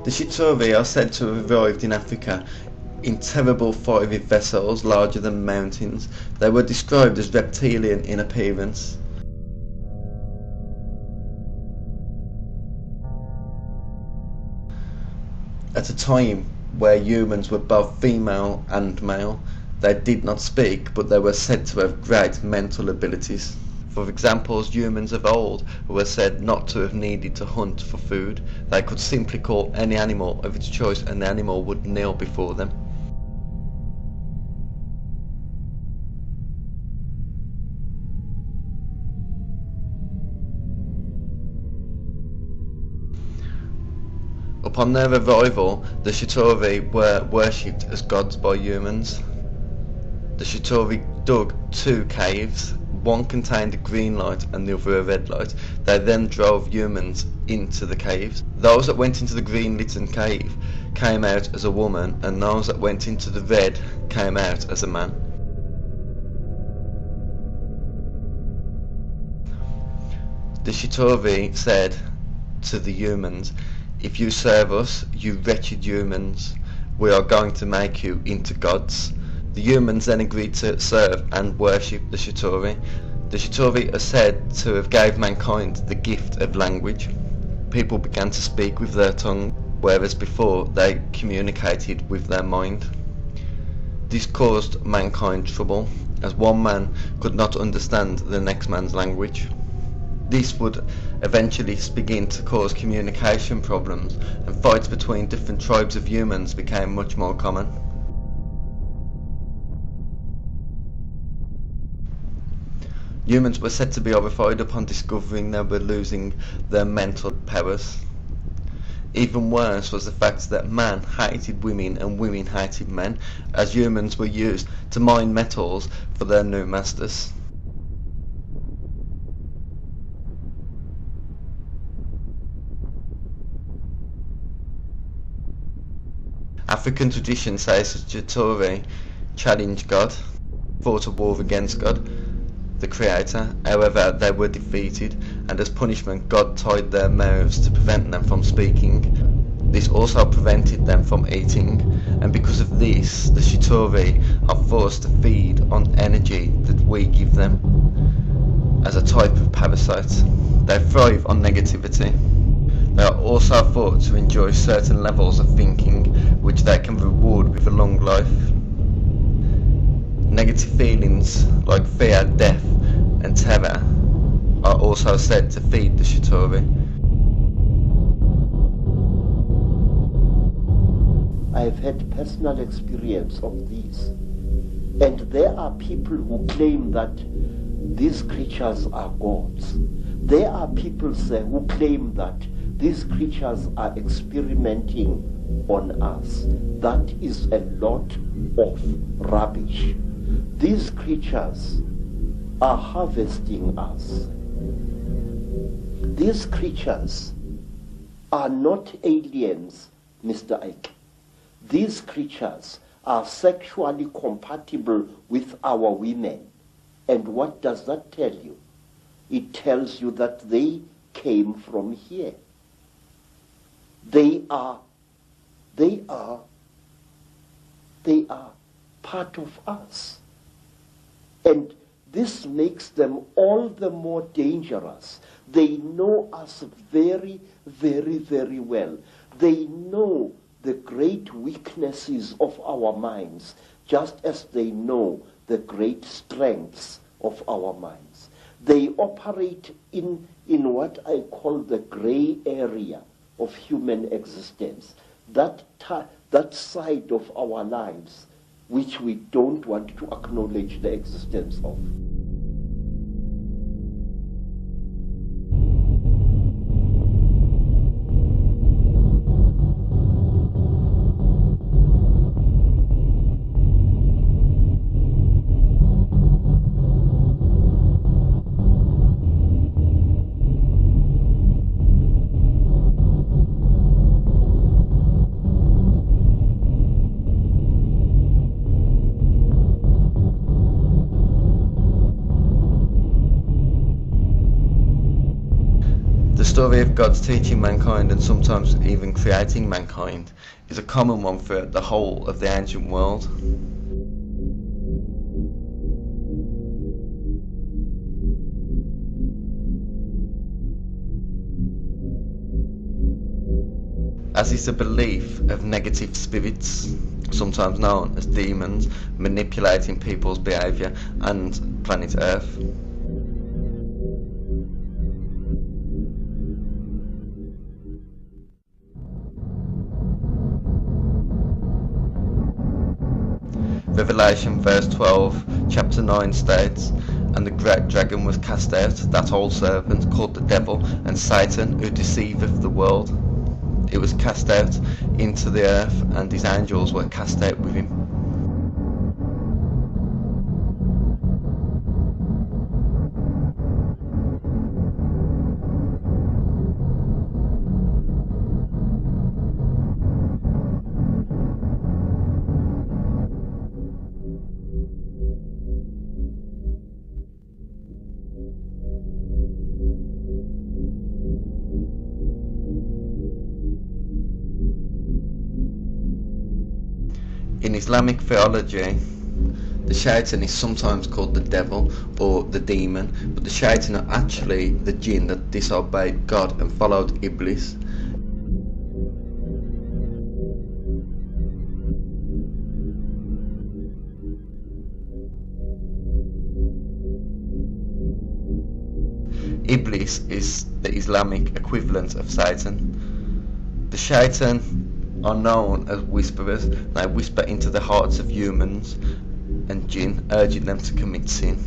The Shitobi are said to have arrived in Africa in terrible fiery vessels larger than mountains. They were described as reptilian in appearance. At a time where humans were both female and male, they did not speak, but they were said to have great mental abilities. For example, humans of old were said not to have needed to hunt for food. They could simply call any animal of its choice and the animal would kneel before them. Upon their arrival, the Shitobi were worshipped as gods by humans. The Shitobi dug 2 caves. One contained a green light and the other a red light. They then drove humans into the caves. Those that went into the green lit cave came out as a woman, and those that went into the red came out as a man. The Shitobi said to the humans, "If you serve us, you wretched humans, we are going to make you into gods." The humans then agreed to serve and worship the Shitobi. The Shitobi are said to have gave mankind the gift of language. People began to speak with their tongue, whereas before they communicated with their mind. This caused mankind trouble, as one man could not understand the next man's language. This would eventually begin to cause communication problems, and fights between different tribes of humans became much more common. Humans were said to be horrified upon discovering they were losing their mental powers. Even worse was the fact that man hated women and women hated men, as humans were used to mine metals for their new masters. African tradition says that Shitobi challenged God, fought a war against God, the Creator. However, they were defeated, and as punishment God tied their mouths to prevent them from speaking. This also prevented them from eating, and because of this, the Shitobi are forced to feed on energy that we give them as a type of parasite. They thrive on negativity. They are also thought to enjoy certain levels of thinking, which they can reward with a long life. Negative feelings like fear, death and terror are also said to feed the Shitobi. I've had personal experience of these, and there are people who claim that these creatures are gods. There are people who claim that these creatures are experimenting on us. That is a lot of rubbish. These creatures are harvesting us. These creatures are not aliens, Mr. Icke. These creatures are sexually compatible with our women. And what does that tell you? It tells you that they came from here. They are part of us. And this makes them all the more dangerous. They know us very, very, very well. They know the great weaknesses of our minds, just as they know the great strengths of our minds. They operate in what I call the gray area of human existence, that side of our lives which we don't want to acknowledge the existence of. story of God's teaching mankind and sometimes even creating mankind is a common one throughout the whole of the ancient world. As is the belief of negative spirits, sometimes known as demons, manipulating people's behaviour and planet Earth. Revelation verse 12, chapter 9 states, "And the great dragon was cast out, that old serpent called the devil and Satan, who deceiveth the world. It was cast out into the earth, and his angels were cast out with him." In Islamic theology, the shaitan is sometimes called the devil or the demon, but the shaitan are actually the jinn that disobeyed God and followed Iblis. Iblis is the Islamic equivalent of Satan. The shaitan are known as whisperers. They whisper into the hearts of humans and jinn, urging them to commit sin.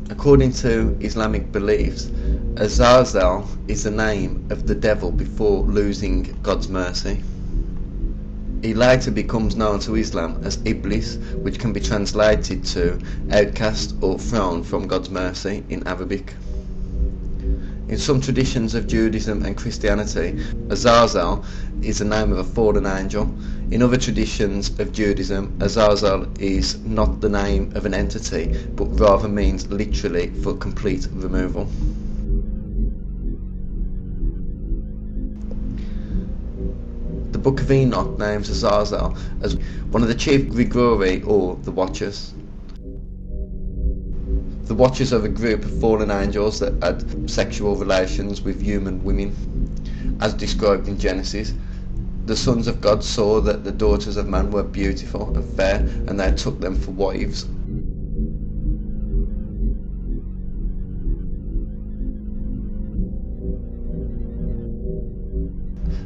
According to Islamic beliefs, Azazel is the name of the devil before losing God's mercy. He later becomes known to Islam as Iblis, which can be translated to outcast or thrown from God's mercy in Arabic. In some traditions of Judaism and Christianity, Azazel is the name of a fallen angel. In other traditions of Judaism, Azazel is not the name of an entity, but rather means literally for complete removal. The Book of Enoch names Azazel as one of the chief Grigori, or the Watchers. The Watchers are a group of fallen angels that had sexual relations with human women. As described in Genesis, the sons of God saw that the daughters of man were beautiful and fair, and they took them for wives.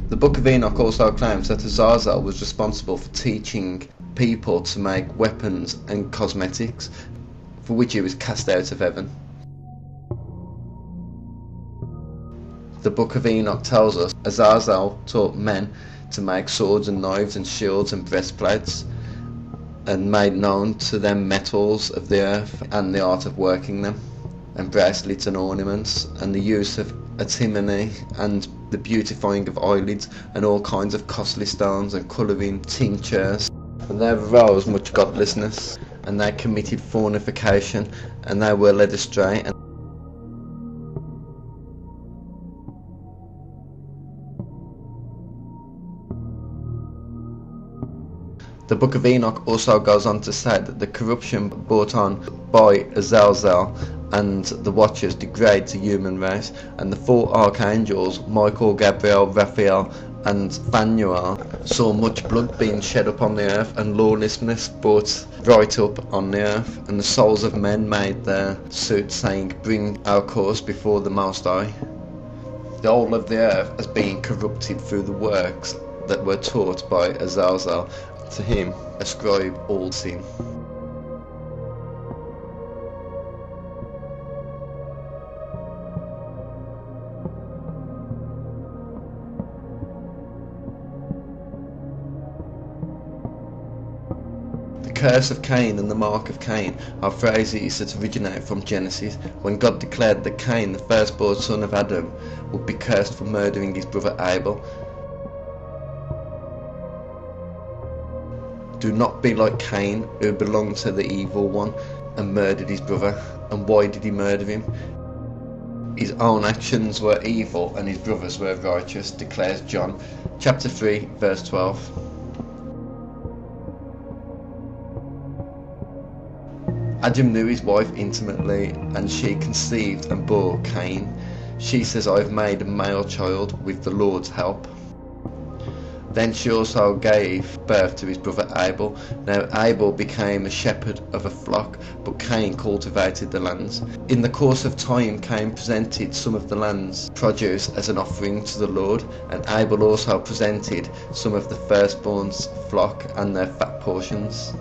The Book of Enoch also claims that Azazel was responsible for teaching people to make weapons and cosmetics, for which he was cast out of heaven. The Book of Enoch tells us Azazel taught men to make swords and knives and shields and breastplates, and made known to them metals of the earth and the art of working them, and bracelets and ornaments, and the use of antimony and the beautifying of eyelids, and all kinds of costly stones and colouring tinctures. And there arose much godlessness, and they committed fornication, and they were led astray. The Book of Enoch also goes on to say that the corruption brought on by Azazel and the Watchers degrades the human race, and the four archangels, Michael, Gabriel, Raphael and Phanuel saw much blood being shed upon the earth, and lawlessness brought right up on the earth, and the souls of men made their suit, saying, Bring our cause before the Most High. The whole of the earth has been corrupted through the works that were taught by Azazel. To him ascribe all sin. The curse of Cain and the mark of Cain are phrases that originate from Genesis, when God declared that Cain, the firstborn son of Adam, would be cursed for murdering his brother Abel. Do not be like Cain, who belonged to the evil one and murdered his brother. And why did he murder him? His own actions were evil and his brothers were righteous, declares John chapter 3 verse 12. Adam knew his wife intimately, and she conceived and bore Cain. She says, I have made a male child with the Lord's help. Then she also gave birth to his brother Abel. Now Abel became a shepherd of a flock, but Cain cultivated the lands. In the course of time, Cain presented some of the land's produce as an offering to the Lord, and Abel also presented some of the firstborn's flock and their fat portions.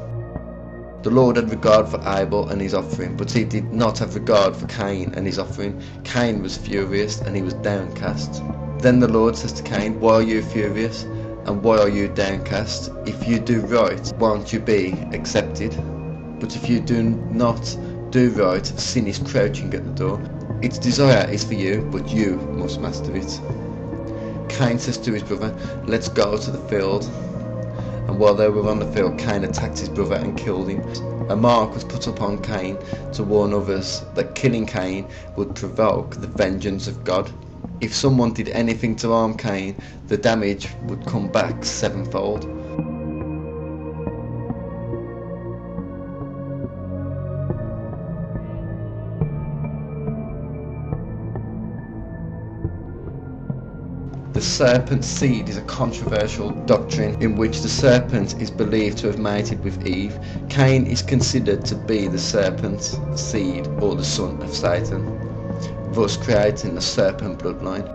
The Lord had regard for Abel and his offering, but he did not have regard for Cain and his offering. Cain was furious and he was downcast. Then the Lord says to Cain, Why are you furious? And why are you downcast? If you do right, won't you be accepted? But if you do not do right, sin is crouching at the door. Its desire is for you, but you must master it. Cain says to his brother, Let's go to the field. And while they were on the field, Cain attacked his brother and killed him. A mark was put upon Cain to warn others that killing Cain would provoke the vengeance of God. If someone did anything to harm Cain, the damage would come back sevenfold. The serpent's seed is a controversial doctrine in which the serpent is believed to have mated with Eve. Cain is considered to be the serpent's seed, or the son of Satan, thus creating the serpent bloodline.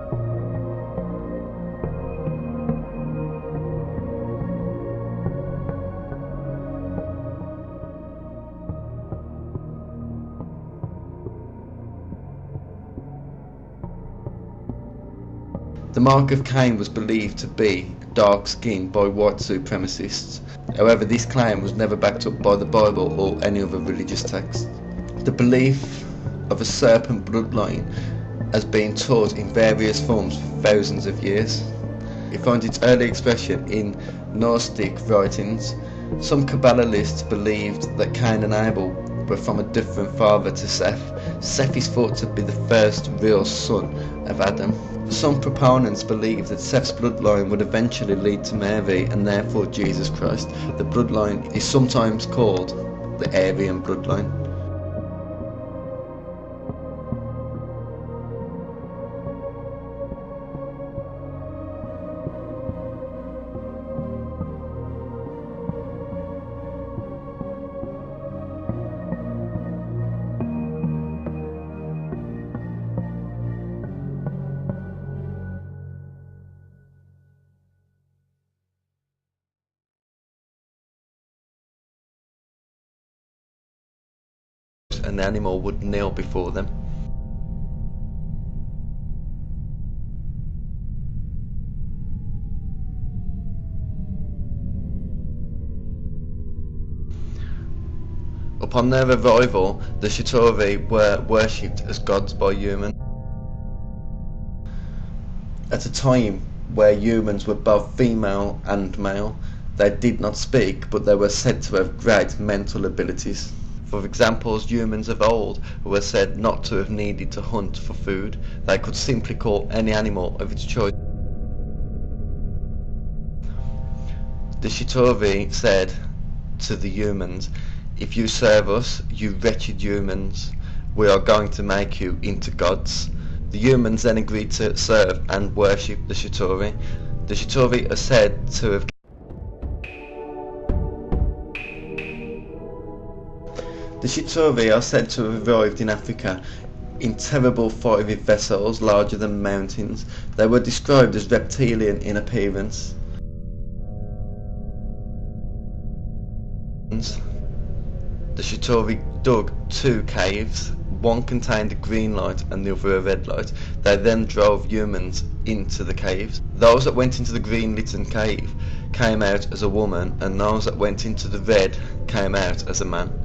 The mark of Cain was believed to be dark skin by white supremacists. However, this claim was never backed up by the Bible or any other religious text. The belief of a serpent bloodline has been taught in various forms for thousands of years. It finds its early expression in Gnostic writings. Some Kabbalists believed that Cain and Abel were from a different father to Seth. Seth is thought to be the first real son of Adam. Some proponents believe that Seth's bloodline would eventually lead to Mary and therefore Jesus Christ. The bloodline is sometimes called the Aryan bloodline. An animal would kneel before them. Upon their arrival, the Shitauri were worshipped as gods by humans. At a time where humans were both female and male, they did not speak, but they were said to have great mental abilities. For example, humans of old were said not to have needed to hunt for food. They could simply call any animal of its choice. The Shitauri said to the humans, If you serve us, you wretched humans, we are going to make you into gods. The humans then agreed to serve and worship the Shitauri. The Shitovi are said to have arrived in Africa in terrible fiery vessels larger than mountains. They were described as reptilian in appearance. The Shitovi dug 2 caves. One contained a green light and the other a red light. They then drove humans into the caves. Those that went into the green lit cave came out as a woman, and those that went into the red came out as a man.